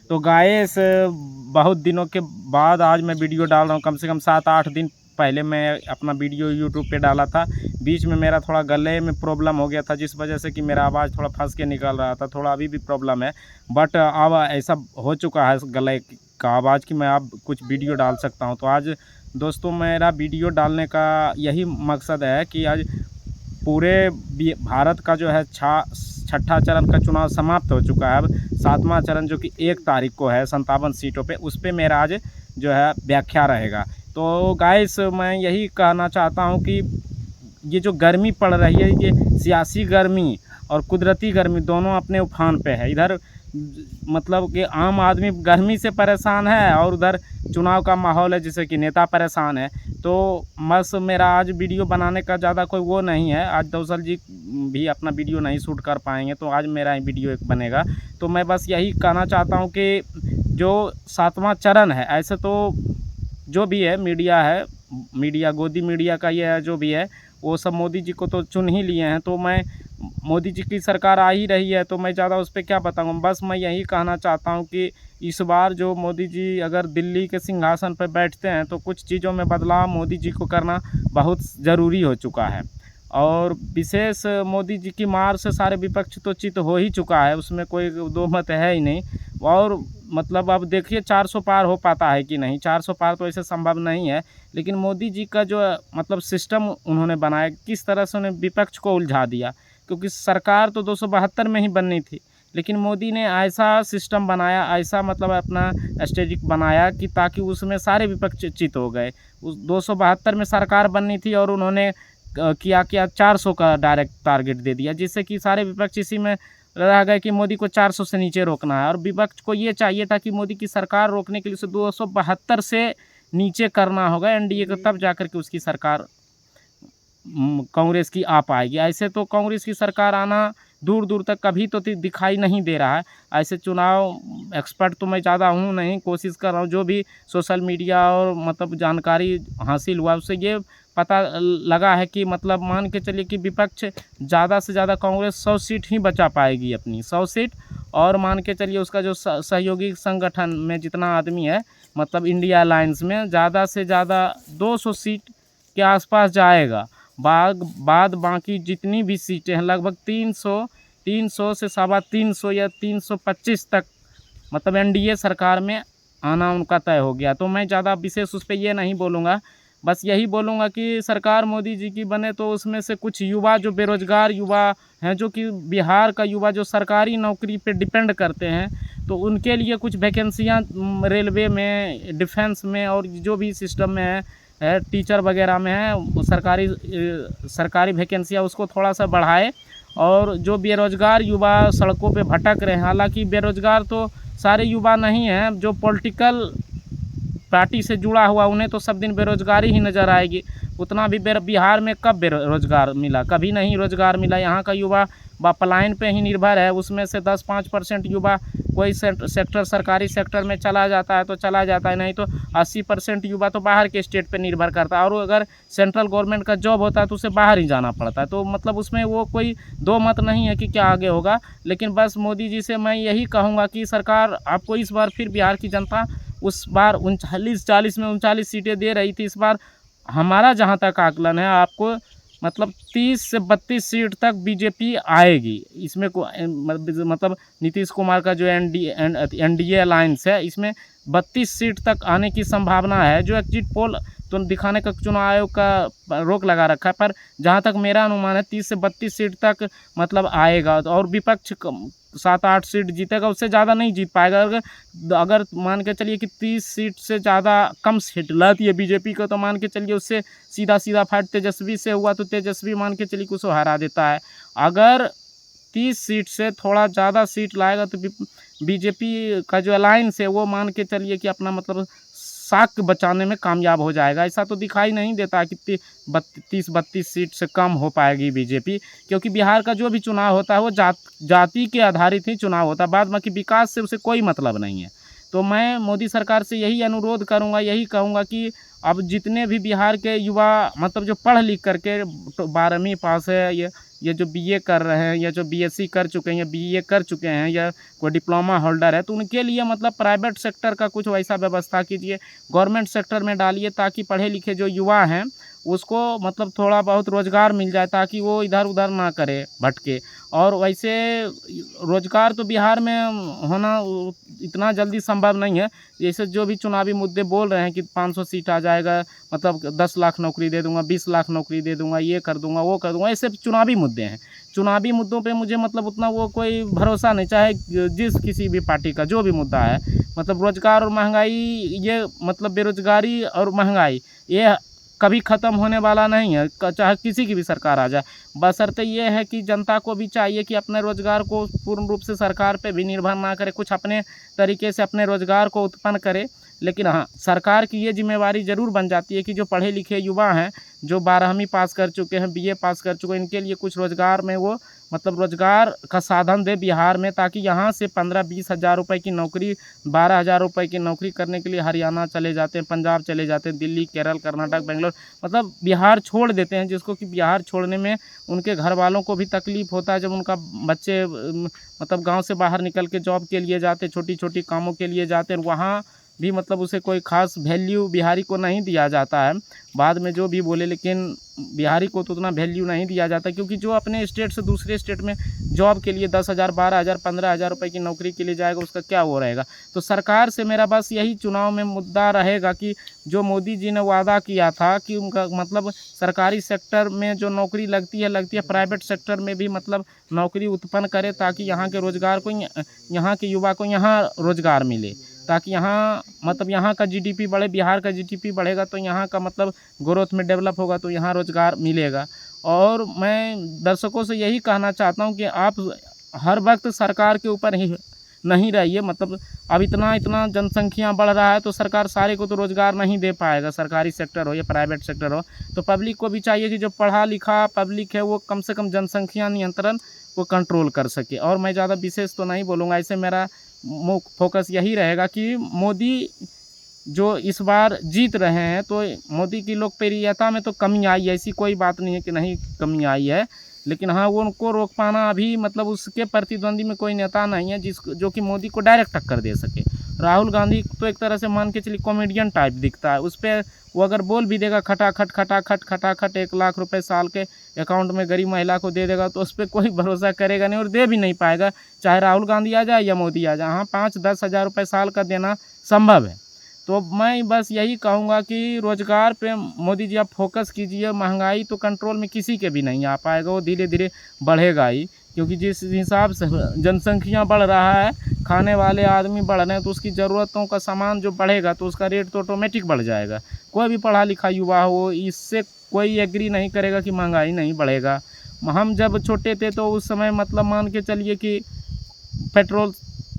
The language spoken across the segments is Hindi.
तो गाइस बहुत दिनों के बाद आज मैं वीडियो डाल रहा हूँ। कम से कम 7-8 दिन पहले मैं अपना वीडियो यूट्यूब पे डाला था। बीच में मेरा थोड़ा गले में प्रॉब्लम हो गया था, जिस वजह से कि मेरा आवाज़ थोड़ा फंस के निकल रहा था। थोड़ा अभी भी प्रॉब्लम है, बट अब ऐसा हो चुका है गले का आवाज़ कि मैं अब कुछ वीडियो डाल सकता हूँ। तो आज दोस्तों मेरा वीडियो डालने का यही मकसद है कि आज पूरे भारत का जो है छठा चरण का चुनाव समाप्त हो चुका है। अब सातवां चरण जो कि 1 तारीख को है 57 सीटों पे, उस पर मेरा आज जो है व्याख्या रहेगा। तो गाइस मैं यही कहना चाहता हूँ कि ये जो गर्मी पड़ रही है, ये सियासी गर्मी और कुदरती गर्मी दोनों अपने उफान पे है। इधर मतलब कि आम आदमी गर्मी से परेशान है और उधर चुनाव का माहौल है जिससे कि नेता परेशान है। तो बस मेरा आज वीडियो बनाने का ज़्यादा कोई वो नहीं है। आज दौसल जी भी अपना वीडियो नहीं शूट कर पाएंगे, तो आज मेरा ही वीडियो एक बनेगा। तो मैं बस यही कहना चाहता हूँ कि जो 7वां चरण है, ऐसे तो जो भी है मीडिया गोदी मीडिया का ये है, जो भी है वो सब मोदी जी को तो चुन ही लिए हैं। तो मैं मोदी जी की सरकार आ ही रही है, तो मैं ज़्यादा उस पर क्या बताऊँ। बस मैं यही कहना चाहता हूँ कि इस बार जो मोदी जी अगर दिल्ली के सिंहासन पर बैठते हैं तो कुछ चीज़ों में बदलाव मोदी जी को करना बहुत ज़रूरी हो चुका है। और विशेष मोदी जी की मार से सारे विपक्ष तो चित हो ही चुका है, उसमें कोई दो मत है ही नहीं। और मतलब अब देखिए 400 पार हो पाता है कि नहीं। 400 पार तो ऐसे संभव नहीं है, लेकिन मोदी जी का जो मतलब सिस्टम उन्होंने बनाया, किस तरह से उन्हें विपक्ष को उलझा दिया। क्योंकि सरकार तो 272 में ही बननी थी, लेकिन मोदी ने ऐसा सिस्टम बनाया, ऐसा मतलब अपना स्ट्रेटेजिक बनाया कि ताकि उसमें सारे विपक्ष चित हो गए। उस 272 में सरकार बननी थी और उन्होंने किया 400 का डायरेक्ट टारगेट दे दिया, जिससे कि सारे विपक्ष इसी में रह गए कि मोदी को 400 से नीचे रोकना है। और विपक्ष को ये चाहिए था कि मोदी की सरकार रोकने के लिए उसे 272 से नीचे करना होगा एनडीए को, तब जाकर के उसकी सरकार कांग्रेस की आ पाएगी। ऐसे तो कांग्रेस की सरकार आना दूर दूर तक कभी तो दिखाई नहीं दे रहा है। ऐसे चुनाव एक्सपर्ट तो मैं ज़्यादा हूँ नहीं, कोशिश कर रहा हूँ जो भी सोशल मीडिया और मतलब जानकारी हासिल हुआ उससे ये पता लगा है कि मतलब मान के चलिए कि विपक्ष ज़्यादा से ज़्यादा कांग्रेस 100 सीट ही बचा पाएगी, अपनी 100 सीट। और मान के चलिए उसका जो सहयोगी संगठन में जितना आदमी है, मतलब इंडिया अलायंस में ज़्यादा से ज़्यादा 200 सीट के आसपास जाएगा। बाद बाकी जितनी भी सीटें हैं लगभग 300 से 350 या 325 तक मतलब एनडीए सरकार में आना उनका तय हो गया। तो मैं ज़्यादा विशेष उस पर ये नहीं बोलूँगा, बस यही बोलूँगा कि सरकार मोदी जी की बने तो उसमें से कुछ युवा जो बेरोज़गार युवा हैं, जो कि बिहार का युवा जो सरकारी नौकरी पे डिपेंड करते हैं, तो उनके लिए कुछ वैकेंसियाँ रेलवे में, डिफेंस में और जो भी सिस्टम में है टीचर वगैरह में है, वो सरकारी वैकेंसियाँ उसको थोड़ा सा बढ़ाए। और जो बेरोज़गार युवा सड़कों पे भटक रहे हैं, हालांकि बेरोज़गार तो सारे युवा नहीं हैं, जो पॉलिटिकल पार्टी से जुड़ा हुआ उन्हें तो सब दिन बेरोज़गारी ही नज़र आएगी। उतना भी बिहार में कब बेरोज़गार मिला, कभी नहीं रोज़गार मिला। यहाँ का युवा पलायन पे ही निर्भर है, उसमें से 10-5% युवा कोई सेक्टर सरकारी सेक्टर में चला जाता है तो चला जाता है, नहीं तो 80% युवा तो बाहर के स्टेट पे निर्भर करता है। और अगर सेंट्रल गवर्नमेंट का जॉब होता है तो उसे बाहर ही जाना पड़ता है। तो मतलब उसमें वो कोई दो मत नहीं है कि क्या आगे होगा। लेकिन बस मोदी जी से मैं यही कहूँगा कि सरकार आपको इस बार फिर बिहार की जनता उस बार 39-40 में 39 सीटें दे रही थी, इस बार हमारा जहाँ तक आकलन है आपको मतलब 30 से 32 सीट तक बीजेपी आएगी। इसमें मतलब नीतीश कुमार का जो एनडीए अलायंस है, इसमें 32 सीट तक आने की संभावना है। जो एग्जिट पोल तो दिखाने का चुनाव आयोग का रोक लगा रखा है, पर जहाँ तक मेरा अनुमान है 30 से 32 सीट तक मतलब आएगा। और विपक्ष 7-8 सीट जीतेगा, उससे ज़्यादा नहीं जीत पाएगा। अगर मान के चलिए कि 30 सीट से ज़्यादा कम सीट लाती है बीजेपी को, तो मान के चलिए उससे सीधा फाइट तेजस्वी से हुआ तो तेजस्वी मान के चलिए उसको हरा देता है। अगर 30 सीट से थोड़ा ज़्यादा सीट लाएगा तो बीजेपी का जो अलायंस है वो मान के चलिए कि अपना मतलब साख बचाने में कामयाब हो जाएगा। ऐसा तो दिखाई नहीं देता कि 30-32 सीट से कम हो पाएगी बीजेपी, क्योंकि बिहार का जो भी चुनाव होता है वो जाति के आधारित ही चुनाव होता है, बाद बाकी विकास से उसे कोई मतलब नहीं है। तो मैं मोदी सरकार से यही अनुरोध करूंगा, यही कहूंगा कि अब जितने भी बिहार के युवा मतलब जो पढ़ लिख करके 12वीं पास है ये जो बीए कर रहे हैं या जो बीएससी कर चुके हैं या बीए कर चुके हैं या कोई डिप्लोमा होल्डर है, तो उनके लिए मतलब प्राइवेट सेक्टर का कुछ वैसा व्यवस्था कीजिए, गवर्नमेंट सेक्टर में डालिए, ताकि पढ़े लिखे जो युवा हैं उसको मतलब थोड़ा बहुत रोज़गार मिल जाए, ताकि वो इधर उधर ना करे भटके। और वैसे रोज़गार तो बिहार में होना इतना जल्दी संभव नहीं है। जैसे जो भी चुनावी मुद्दे बोल रहे हैं कि 500 सीट आ जाएगा, मतलब 10 लाख नौकरी दे दूंगा, 20 लाख नौकरी दे दूंगा, ये कर दूंगा, वो कर दूंगा, ये सिर्फ चुनावी मुद्दे हैं। चुनावी मुद्दों पे मुझे मतलब उतना वो कोई भरोसा नहीं, चाहे जिस किसी भी पार्टी का जो भी मुद्दा है। मतलब रोज़गार और महंगाई, ये मतलब बेरोज़गारी और महंगाई ये कभी ख़त्म होने वाला नहीं है, चाहे किसी की भी सरकार आ जाए। बशर्ते ये है कि जनता को भी चाहिए कि अपने रोज़गार को पूर्ण रूप से सरकार पे भी निर्भर ना करे, कुछ अपने तरीके से अपने रोज़गार को उत्पन्न करे। लेकिन हाँ, सरकार की ये जिम्मेवारी ज़रूर बन जाती है कि जो पढ़े लिखे युवा हैं, जो 12वीं पास कर चुके हैं, बीए पास कर चुके हैं, इनके लिए कुछ रोज़गार में वो मतलब रोज़गार का साधन दे बिहार में, ताकि यहाँ से 15-20 हज़ार रुपये की नौकरी, 12,000 रुपये की नौकरी करने के लिए हरियाणा चले जाते हैं, पंजाब चले जाते हैं, दिल्ली, केरल, कर्नाटक, बेंगलोर, मतलब बिहार छोड़ देते हैं। जिसको कि बिहार छोड़ने में उनके घर वालों को भी तकलीफ़ होता है, जब उनका बच्चे मतलब गाँव से बाहर निकल के जॉब के लिए जाते, छोटी-छोटी कामों के लिए जाते हैं, वहाँ भी मतलब उसे कोई ख़ास वैल्यू बिहारी को नहीं दिया जाता है। बाद में जो भी बोले, लेकिन बिहारी को तो उतना वैल्यू नहीं दिया जाता, क्योंकि जो अपने स्टेट से दूसरे स्टेट में जॉब के लिए 10,000, 12,000, 15,000 रुपये की नौकरी के लिए जाएगा, उसका क्या वो रहेगा। तो सरकार से मेरा बस यही चुनाव में मुद्दा रहेगा कि जो मोदी जी ने वादा किया था कि उनका मतलब सरकारी सेक्टर में जो नौकरी लगती है, प्राइवेट सेक्टर में भी मतलब नौकरी उत्पन्न करे, ताकि यहाँ के रोज़गार को, यहाँ के युवा को यहाँ रोज़गार मिले, ताकि यहाँ मतलब यहाँ का जीडीपी बढ़े। बिहार का जीडीपी बढ़ेगा तो यहाँ का मतलब ग्रोथ में डेवलप होगा, तो यहाँ रोज़गार मिलेगा। और मैं दर्शकों से यही कहना चाहता हूँ कि आप हर वक्त सरकार के ऊपर ही नहीं रहिए। मतलब अब इतना जनसंख्या बढ़ रहा है, तो सरकार सारे को तो रोज़गार नहीं दे पाएगा, सरकारी सेक्टर हो या प्राइवेट सेक्टर हो। तो पब्लिक को भी चाहिए कि जो पढ़ा लिखा पब्लिक है वो कम से कम जनसंख्या नियंत्रण को कंट्रोल कर सके। और मैं ज़्यादा विशेष तो नहीं बोलूँगा, ऐसे मेरा फोकस यही रहेगा कि मोदी जो इस बार जीत रहे हैं, तो मोदी की लोकप्रियता में तो कमी आई है, ऐसी कोई बात नहीं है कि नहीं कमी आई है। लेकिन हाँ, वो उनको रोक पाना अभी मतलब उसके प्रतिद्वंदी में कोई नेता नहीं है जो कि मोदी को डायरेक्ट टक्कर दे सके। राहुल गांधी तो एक तरह से मान के चलिए कॉमेडियन टाइप दिखता है, उस पर वो अगर बोल भी देगा खटाखट 1 लाख रुपए साल के अकाउंट में गरीब महिला को दे देगा, तो उस पर कोई भरोसा करेगा नहीं और दे भी नहीं पाएगा, चाहे राहुल गांधी आ जाए या मोदी आ जाए। हाँ, 5-10 हज़ार रुपये साल का देना संभव है। तो मैं बस यही कहूँगा कि रोज़गार पे मोदी जी आप फोकस कीजिए। महंगाई तो कंट्रोल में किसी के भी नहीं आ पाएगा, वो धीरे धीरे बढ़ेगा ही, क्योंकि जिस हिसाब से जनसंख्या बढ़ रहा है, खाने वाले आदमी बढ़ रहे हैं, तो उसकी ज़रूरतों का सामान जो बढ़ेगा तो उसका रेट तो ऑटोमेटिक बढ़ जाएगा। कोई भी पढ़ा लिखा युवा हो, इससे कोई एग्री नहीं करेगा कि महंगाई नहीं बढ़ेगा। हम जब छोटे थे तो उस समय मतलब मान के चलिए कि पेट्रोल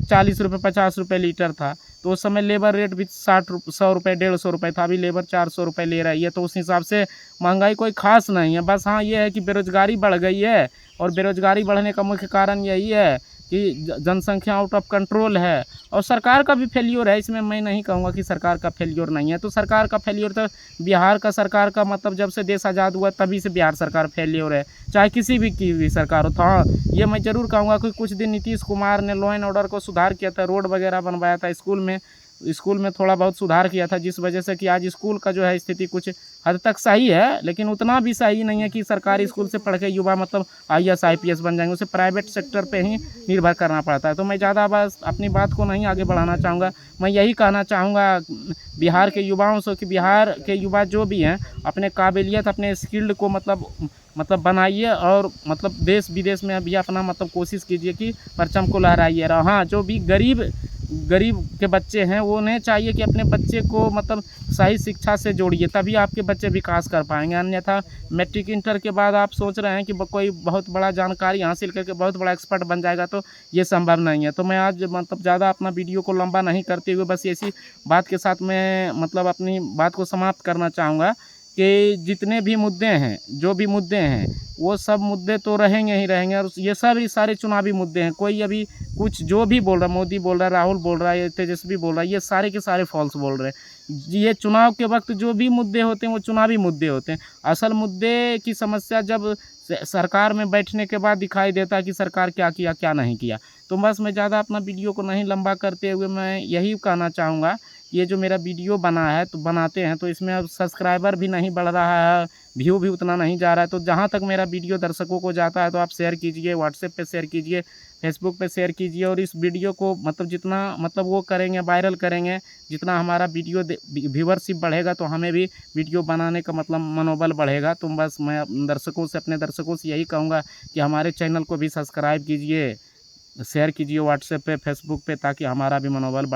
40 रुपये 50 रुपये लीटर था, तो उस समय लेबर रेट भी 100 रुपये 150 रुपये था, अभी लेबर 400 रुपये ले रही है। तो उस हिसाब से महंगाई कोई ख़ास नहीं है। बस हाँ, ये है कि बेरोज़गारी बढ़ गई है, और बेरोज़गारी बढ़ने का मुख्य कारण यही है कि जनसंख्या आउट ऑफ कंट्रोल है, और सरकार का भी फेल्योर है। इसमें मैं नहीं कहूँगा कि सरकार का फेल्योर नहीं है, तो सरकार का फेल्योर तो बिहार का सरकार का मतलब जब से देश आज़ाद हुआ तभी से बिहार सरकार फेल्योर है, चाहे किसी भी की भी सरकार हो। तो हाँ, ये मैं ज़रूर कहूँगा कि कुछ दिन नीतीश कुमार ने लॉ एंड ऑर्डर को सुधार किया था, रोड वगैरह बनवाया था, स्कूल में थोड़ा बहुत सुधार किया था, जिस वजह से कि आज स्कूल का जो है स्थिति कुछ हद तक सही है, लेकिन उतना भी सही नहीं है कि सरकारी स्कूल से पढ़ के युवा मतलब IAS IPS बन जाएंगे। उसे प्राइवेट सेक्टर पे ही निर्भर करना पड़ता है। तो मैं ज़्यादा बस अपनी बात को नहीं आगे बढ़ाना चाहूँगा। मैं यही कहना चाहूँगा बिहार के युवाओं से कि बिहार के युवा जो भी हैं, अपने काबिलियत, अपने स्किल्ड को मतलब बनाइए, और मतलब देश विदेश में भी अपना मतलब कोशिश कीजिए कि परचम को लहराइए। और हाँ, जो भी गरीब के बच्चे हैं, वो उन्हें चाहिए कि अपने बच्चे को मतलब सही शिक्षा से जोड़िए, तभी आपके बच्चे विकास कर पाएंगे। अन्यथा मैट्रिक इंटर के बाद आप सोच रहे हैं कि कोई बहुत बड़ा जानकारी हासिल करके बहुत बड़ा एक्सपर्ट बन जाएगा, तो ये संभव नहीं है। तो मैं आज मतलब ज़्यादा अपना वीडियो को लंबा नहीं करते हुए बस इसी बात के साथ मैं मतलब अपनी बात को समाप्त करना चाहूँगा कि जितने भी मुद्दे हैं, जो भी मुद्दे हैं, वो सब मुद्दे तो रहेंगे ही रहेंगे, और ये सभी सारे चुनावी मुद्दे हैं। कोई अभी कुछ जो भी बोल रहा है, मोदी बोल रहा है, राहुल बोल रहा है, ये तेजस्वी बोल रहा है, ये सारे के सारे फॉल्स बोल रहे हैं। ये चुनाव के वक्त जो भी मुद्दे होते हैं वो चुनावी मुद्दे होते हैं। असल मुद्दे की समस्या जब सरकार में बैठने के बाद दिखाई देता है कि सरकार क्या किया क्या नहीं किया। तो बस मैं ज़्यादा अपना वीडियो को नहीं लंबा करते हुए मैं यही कहना चाहूँगा, ये जो मेरा वीडियो बना है तो बनाते हैं तो इसमें अब सब्सक्राइबर भी नहीं बढ़ रहा है, व्यू भी उतना नहीं जा रहा है। तो जहाँ तक मेरा वीडियो दर्शकों को जाता है तो आप शेयर कीजिए, व्हाट्सएप पे शेयर कीजिए, फेसबुक पे शेयर कीजिए, और इस वीडियो को मतलब जितना मतलब वो करेंगे, वायरल करेंगे, जितना हमारा वीडियो व्यूवरशिप बढ़ेगा तो हमें भी वीडियो बनाने का मतलब मनोबल बढ़ेगा। तो बस मैं अपने दर्शकों से यही कहूँगा कि हमारे चैनल को भी सब्सक्राइब कीजिए, शेयर कीजिए व्हाट्सएप पे, फेसबुक पे, ताकि हमारा भी मनोबल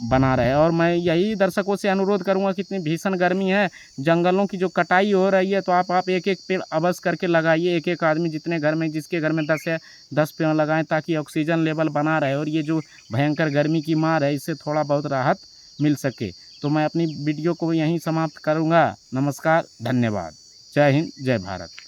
बना रहे। और मैं यही दर्शकों से अनुरोध करूंगा कि इतनी भीषण गर्मी है, जंगलों की जो कटाई हो रही है, तो आप एक एक पेड़ अवश्य करके लगाइए। एक एक आदमी जितने घर में, जिसके घर में 10 है 10 पेड़ लगाएं, ताकि ऑक्सीजन लेवल बना रहे और ये जो भयंकर गर्मी की मार है इससे थोड़ा बहुत राहत मिल सके। तो मैं अपनी वीडियो को यहीं समाप्त करूँगा। नमस्कार, धन्यवाद, जय हिंद, जय भारत।